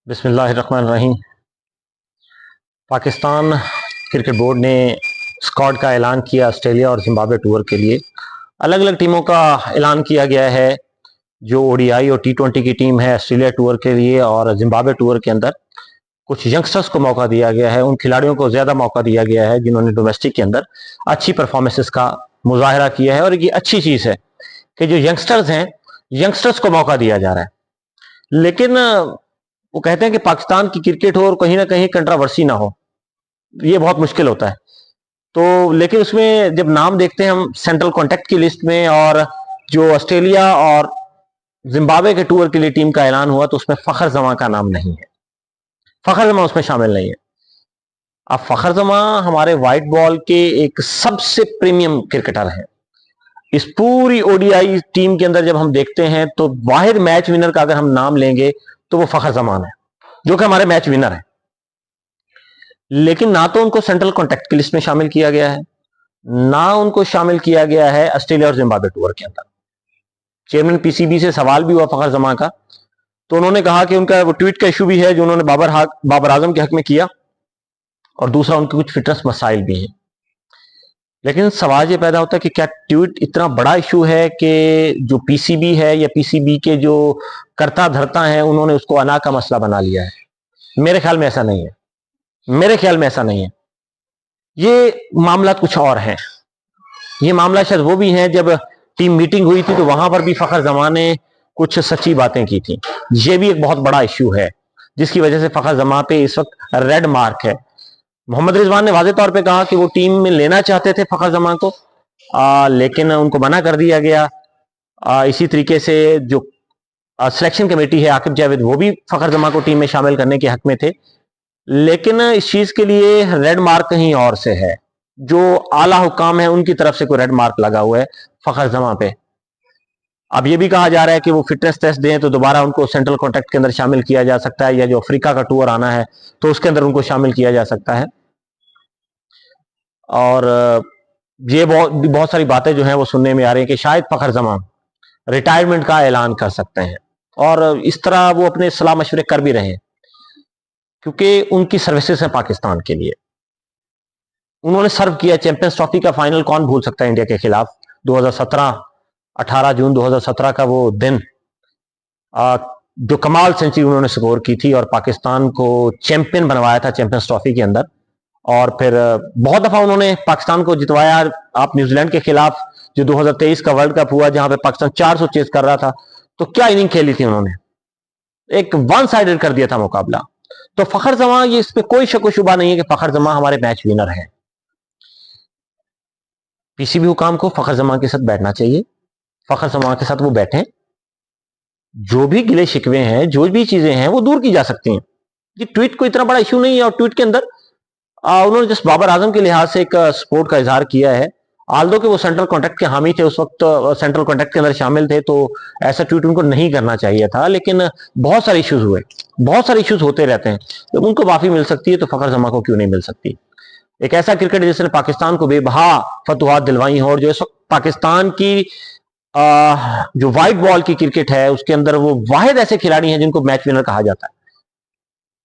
बिस्मिल्लाहिर्रहमानिर्रहीम। Pakistan cricket board ने squad का ऐलान किया ऑस्ट्रेलिया और जिम्बाब्वे टूर के लिए। अलग अलग टीमों का ऐलान किया गया है। जो ओडीआई और टी20 की टीम है ऑस्ट्रेलिया टूर के लिए और जिम्बाब्वे टूर के अंदर कुछ यंगस्टर्स को मौका दिया गया है। उन खिलाड़ियों को ज़्यादा मौका दिया गया है जिन्होंने डोमेस्टिक के अंदर अच्छी परफॉर्मेंसेस का मुजाहरा किया है। और ये अच्छी चीज़ है कि जो यंगस्टर्स हैं, यंगस्टर्स को मौका दिया जा रहा है। लेकिन वो कहते हैं कि पाकिस्तान की क्रिकेट हो और कहीं ना कहीं कंट्रोवर्सी ना हो, ये बहुत मुश्किल होता है। तो लेकिन उसमें जब नाम देखते हैं हम सेंट्रल कॉन्टेक्ट की लिस्ट में, और जो ऑस्ट्रेलिया और जिम्बाब्वे के टूर के लिए टीम का ऐलान हुआ तो उसमें फखर जमा का नाम नहीं है। फखर जमा उसमें शामिल नहीं है। अब फखर जमा हमारे व्हाइट बॉल के एक सबसे प्रीमियम क्रिकेटर हैं। इस पूरी ओडीआई टीम के अंदर जब हम देखते हैं तो वाहिद मैच विनर का अगर हम नाम लेंगे तो वो फखर जमान है, जो कि हमारे मैच विनर है। लेकिन ना तो उनको सेंट्रल कॉन्टेक्ट की लिस्ट में शामिल किया गया है, ना उनको शामिल किया गया है ऑस्ट्रेलिया और जिम्बाब्वे टूर के अंदर। चेयरमैन पीसीबी से सवाल भी हुआ फखर जमान का, तो उन्होंने कहा कि उनका वो ट्वीट का इशू भी है जो उन्होंने बाबर आजम के हक में किया, और दूसरा उनके कुछ फिटनेस मसाइल भी हैं। लेकिन सवाल ये पैदा होता है कि क्या ट्वीट इतना बड़ा इशू है कि जो पीसीबी है या पीसीबी के जो कर्ता धर्ता हैं उन्होंने उसको अना का मसला बना लिया है? मेरे ख्याल में ऐसा नहीं है। मेरे ख्याल में ऐसा नहीं है। ये मामला कुछ और है। ये मामला शायद वो भी है, जब टीम मीटिंग हुई थी तो वहां पर भी फखर जमान ने कुछ सच्ची बातें की थी। ये भी एक बहुत बड़ा इश्यू है जिसकी वजह से फखर जमान पे इस वक्त रेड मार्क है। मोहम्मद रिजवान ने वाज़े तौर पे कहा कि वो टीम में लेना चाहते थे फखर जमान को, लेकिन उनको मना कर दिया गया। इसी तरीके से जो सिलेक्शन कमेटी है, आकिब जावेद, वो भी फखर जमान को टीम में शामिल करने के हक में थे। लेकिन इस चीज के लिए रेड मार्क कहीं और से है। जो आला हुकाम है उनकी तरफ से कोई रेड मार्क लगा हुआ है फखर जमा पे। अब ये भी कहा जा रहा है कि वो फिटनेस टेस्ट दें तो दोबारा उनको सेंट्रल कॉन्ट्रैक्ट के अंदर शामिल किया जा सकता है, या जो अफ्रीका का टूर आना है तो उसके अंदर उनको शामिल किया जा सकता है। और ये बहुत सारी बातें जो हैं वो सुनने में आ रही है कि शायद फखर जमा रिटायरमेंट का ऐलान कर सकते हैं, और इस तरह वो अपने सलाह मशवरे कर भी रहे हैं क्योंकि उनकी सर्विसेज है पाकिस्तान के लिए। उन्होंने सर्व किया चैंपियंस ट्रॉफी का फाइनल, कौन भूल सकता है इंडिया के खिलाफ 2017, 18 जून 2017 का वो दिन, जो कमाल सेंचुरी उन्होंने स्कोर की थी और पाकिस्तान को चैंपियन बनवाया था चैंपियंस ट्रॉफी के अंदर। और फिर बहुत दफा उन्होंने पाकिस्तान को जितवाया। आप न्यूजीलैंड के खिलाफ जो 2023 का वर्ल्ड कप हुआ जहां पे पाकिस्तान 400 चेस कर रहा था, तो क्या इनिंग खेली थी उन्होंने, एक वन साइडेड कर दिया था मुकाबला। तो फखर जमा, ये इसमें कोई शक व शुबा नहीं है कि फखर जमा हमारे मैच विनर हैं। पीसीबी हुकाम को फखर जमा के साथ बैठना चाहिए, फखर जमा के साथ वो बैठें। जो भी गिले शिकवे हैं, जो भी चीजें हैं वो दूर की जा सकती हैं। ये ट्वीट कोई इतना बड़ा इशू नहीं है, और ट्वीट के अंदर उन्होंने जिस बाबर आजम के लिहाज से एक सपोर्ट का इजहार किया है, आल्दो के वो सेंट्रल कॉन्ट्रैक्ट के हामी थे उस वक्त, सेंट्रल कॉन्ट्रैक्ट के अंदर शामिल थे, तो ऐसा ट्वीट उनको नहीं करना चाहिए था। लेकिन बहुत सारे इश्यूज हुए, बहुत सारे इश्यूज होते रहते हैं। जब उनको माफी मिल सकती है तो फखर जमा को क्यों नहीं मिल सकती? एक ऐसा क्रिकेट जिसने पाकिस्तान को बेबहा फतुहात दिलवाई हो, और जो इस वक्त पाकिस्तान की जो व्हाइट बॉल की क्रिकेट है उसके अंदर वो वाहिद ऐसे खिलाड़ी हैं जिनको मैच विनर कहा जाता है,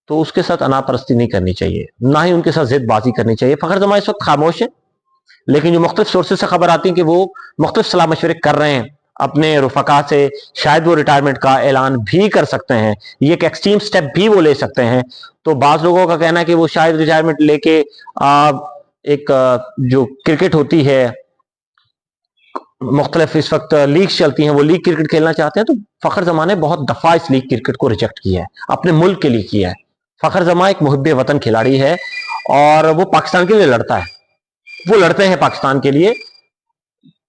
तो उसके साथ अनापरस्ती नहीं करनी चाहिए, ना ही उनके साथ जिदबाजी करनी चाहिए। फखर जमा इस वक्त खामोश है, लेकिन जो मुख्तलिफ सोर्सेज से खबर आती है कि वो मुख्तलिफ सलाह मशवरे कर रहे हैं अपने रुफका से, शायद वो रिटायरमेंट का ऐलान भी कर सकते हैं, ये एक एक्सट्रीम स्टेप भी वो ले सकते हैं। तो बाज लोगों का कहना है कि वो शायद रिटायरमेंट लेके एक जो क्रिकेट होती है, मुख्तलिफ इस वक्त लीग्स चलती हैं, वो लीग क्रिकेट खेलना चाहते हैं। तो फखर जमा ने बहुत दफा इस लीग क्रिकेट को रिजेक्ट किया है, अपने मुल्क के लिए किया है। फखर जमा एक मुहिब्बे वतन खिलाड़ी है और वो पाकिस्तान के लिए लड़ता है, वो लड़ते हैं पाकिस्तान के लिए।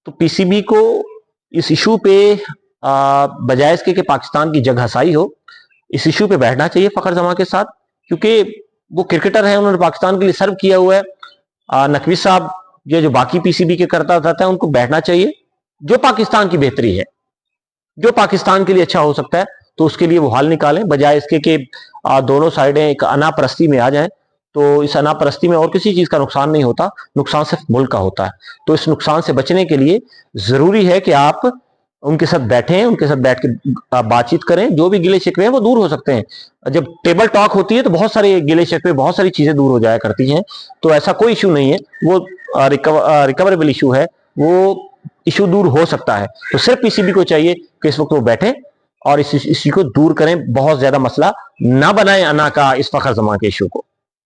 तो पीसीबी को इस इशू पे बजाय इसके कि पाकिस्तान की जग हसाई हो, इस इशू पे बैठना चाहिए फखर जमा के साथ, क्योंकि वो क्रिकेटर है, उन्होंने पाकिस्तान के लिए सर्व किया हुआ है। नकवी साहब ये जो बाकी पीसीबी के करता था उनको बैठना चाहिए। जो पाकिस्तान की बेहतरी है, जो पाकिस्तान के लिए अच्छा हो सकता है, तो उसके लिए वो हल निकालें, बजाय इसके कि दोनों साइडें एक अनापरस्ती में आ जाएं। तो इस अनापरस्ती में और किसी चीज का नुकसान नहीं होता, नुकसान सिर्फ मुल्क का होता है। तो इस नुकसान से बचने के लिए जरूरी है कि आप उनके साथ बैठें, उनके साथ बैठ के बातचीत करें, जो भी गिले शिकवे हैं वो दूर हो सकते हैं। जब टेबल टॉक होती है तो बहुत सारे गिले शिकवे, बहुत सारी चीजें दूर हो जाया करती हैं, तो ऐसा कोई इशू नहीं है, वो रिकवरेबल इशू है, वो इशू दूर हो सकता है। तो सिर्फ पीसीबी को चाहिए कि इस वक्त वो बैठे और इसी को दूर करें, बहुत ज्यादा मसला ना बनाए अना का इस फखर जमा के इशू को।